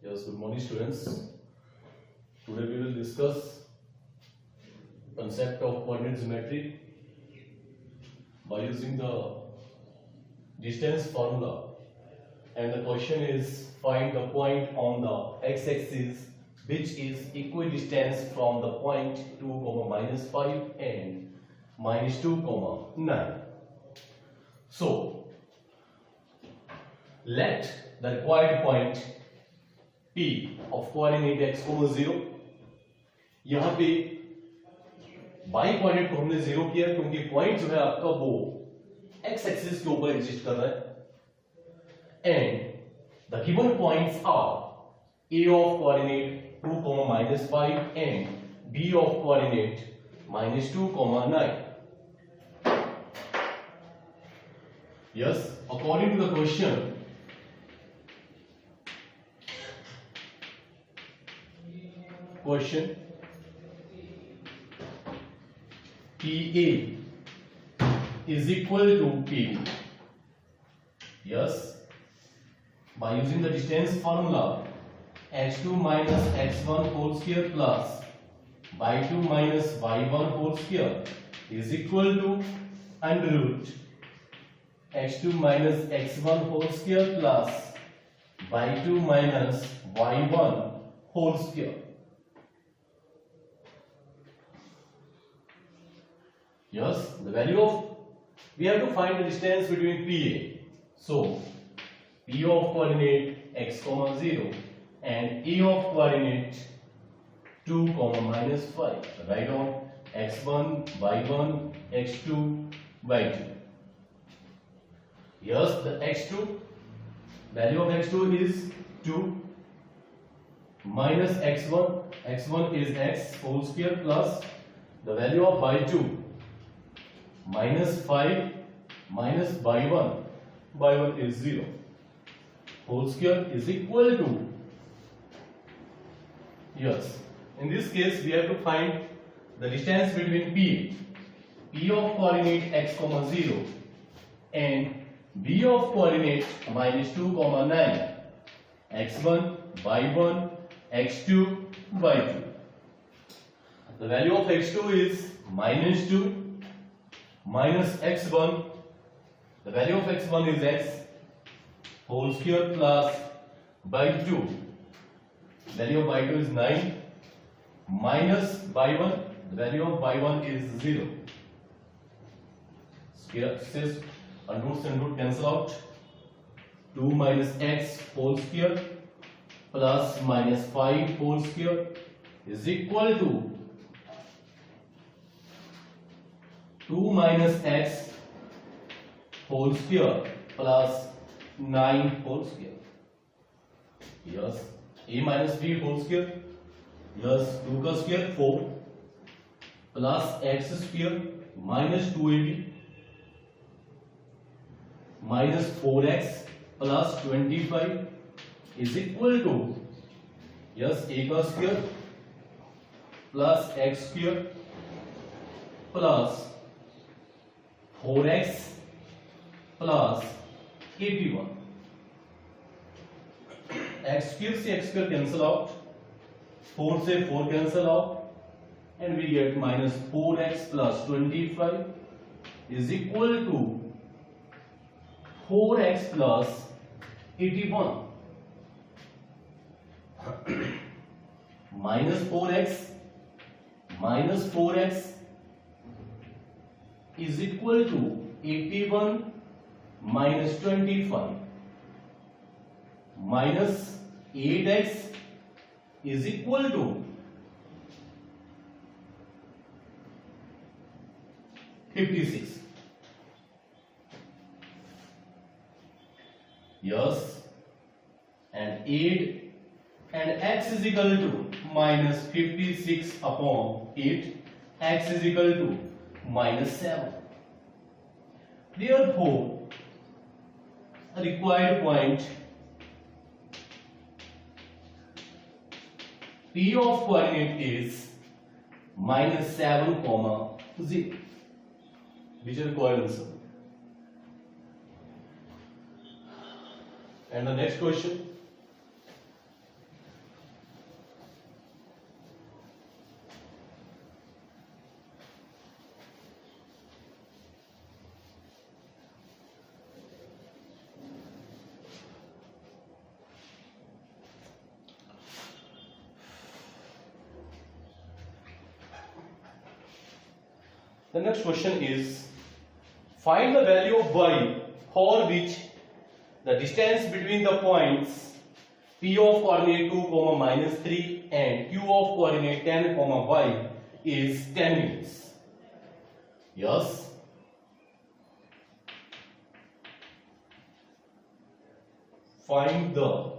Yes, good morning students. Today we will discuss concept of coordinate geometry by using the distance formula, and the question is find the point on the x-axis which is equidistant from the point 2, -5 and -2, 9. So let the required point P of coordinate x, 0, यहाँ पे by coordinate को हमने 0 किया क्योंकि point जो है आपका वो x एक्सिस के ऊपर एग्जिस्ट कर रहा है, and the given points are a of coordinate 2, -5 and b of coordinate -2, 9. Yes, according to the question, PA is equal to PB. Yes, by using the distance formula, h2 minus x1 whole square plus y2 minus y1 whole square is equal to under root h2 minus x1 whole square plus y2 minus y1 whole square. Yes, the value of, we have to find the distance between PA. So P of coordinate x, 0 and A of coordinate 2, -5. Write down x1, y1, x2, y2. Yes, the x2, value of x2 is 2 minus x1. X1 is x whole square plus the value of y2 -5 minus y1. Y1 is 0. Whole square is equal to, yes, in this case we have to find the distance between P of coordinate x, 0 and B of coordinate -2, 9, x1, y1, x2, y2. The value of x2 is -2 minus x1. The value of x1 is x whole square plus y2. Value of y2 is 9 minus y1. The value of y1 is 0. Square and roots and root cancel out. 2 minus x whole square plus minus 5 whole square is equal to 2 minus x whole square plus 9 whole square. Yes, a minus b whole square. Yes, 2 का square 4 plus x square minus 2ab minus 4x plus 25 is equal to, yes, a का square plus x square plus 4x plus 81. x square से x square cancel out, 4 से 4 cancel out, and we get minus 4x plus 25 is equal to 4x plus 81. Minus 4x is equal to 81 minus 25 minus 8x is equal to 56. Yes, and 8 and x is equal to minus 56 upon 8. X is equal to -7. Therefore, a required point P of coordinate is -7, 0. Which is required answer. And the next question, The next question is, find the value of y for which the distance between the points P of coordinate 2, -3 and Q of coordinate 10, y is 10 units. Yes. Find the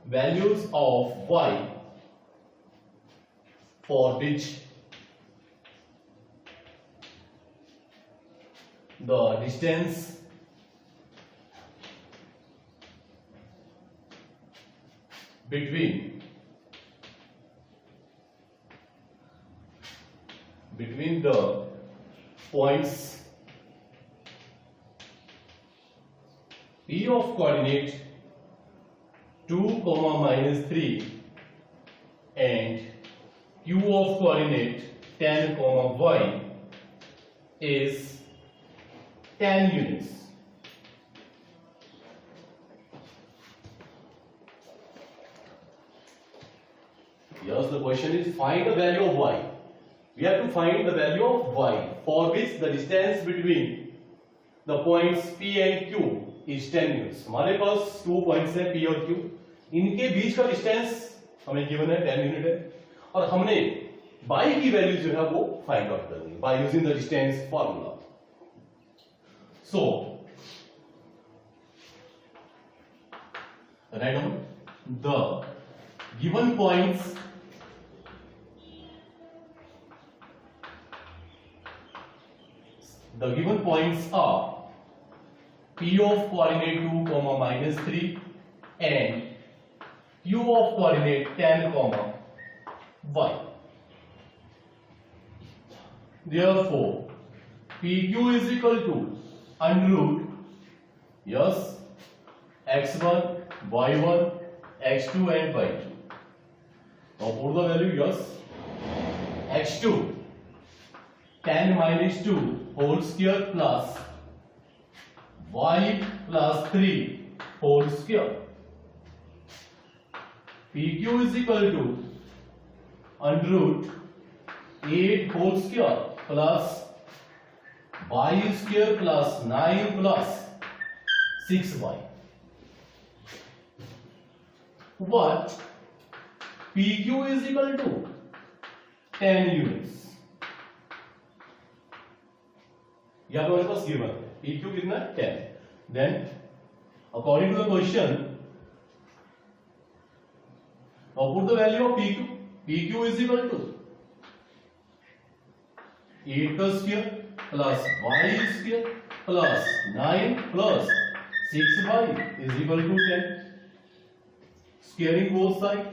values of y for which the distance between the points P of coordinate 2, -3 and Q of coordinate 10, y is 10 units. Yes, the question is, find the value of y. We have to find the value of y for which the distance between the points P and Q is 10 units. हमारे पास 2 points हैं P और Q, इनके बीच का distance हमें given है 10 unit है, और हमने y की वैल्यू जो है वो फाइंड आउट करनी है by using the distance formula. So write down the given points are P of coordinate 2, -3 and Q of coordinate 10, y. Therefore, PQ is equal to under root, yes, x1, y1, x2 and y2. Now put the value, yes, x2 10 minus 2 whole square plus y plus 3 whole square. PQ is equal to under root 8 whole square plus y square plus 9 plus 6y. What? PQ is equal to 10 units. यहाँ पे हमारे पास given है PQ कितना है 10. Then according to the question, now put the value of PQ. PQ is equal to 8 का square plus y square plus 9 plus 6y is equal to 10. Squaring both sides.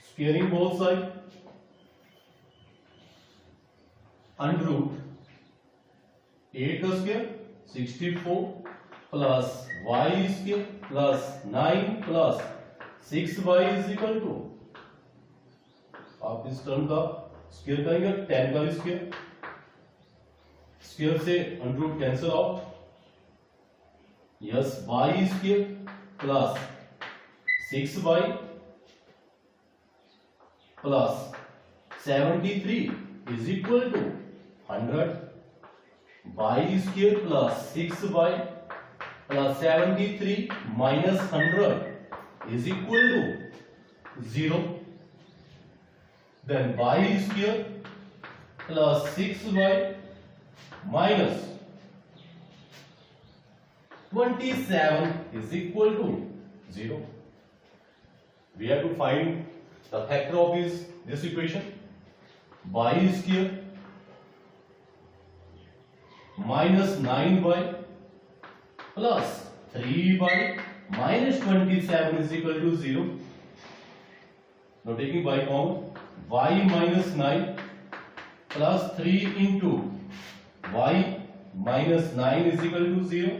Squaring both sides. Under root 8 का square 64 plus y square plus 9 plus 6y is equal to, आप इस term का square करेंगे 10 का square, square से under root cancel out, yes y square plus 6y plus 73 is equal to 100, y square plus 6y plus 73 minus 100 is equal to 0. Then y square plus 6y minus 27 is equal to 0. We have to find the factor of this equation. Y square minus 9y plus 3y minus 27 is equal to 0. Now taking y common, y minus 9 plus 3 into y minus 9 is equal to 0.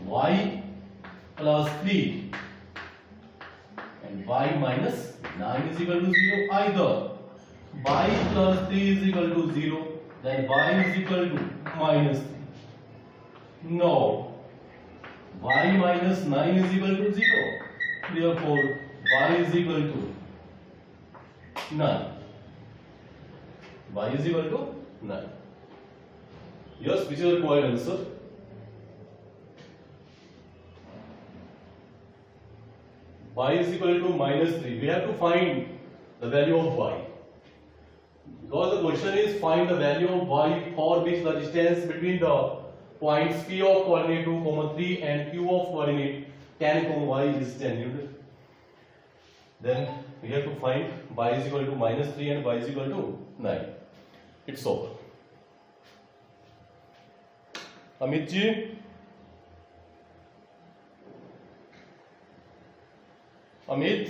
Y plus 3 and y minus 9 is equal to 0. Either y plus 3 is equal to 0, then y is equal to minus 3. No. Y minus 9 is equal to 0. Therefore, y is equal to none. Y is equal to none. Yes, which is the required answer? Y is equal to minus 3. We have to find the value of y. Because the question is find the value of y for which the distance between the points P of coordinate 2, 3 and Q of coordinate 10, y is 10 unit. Then we have to find y is equal to minus 3 and y is equal to 9. It's over. Amit ji? Amit?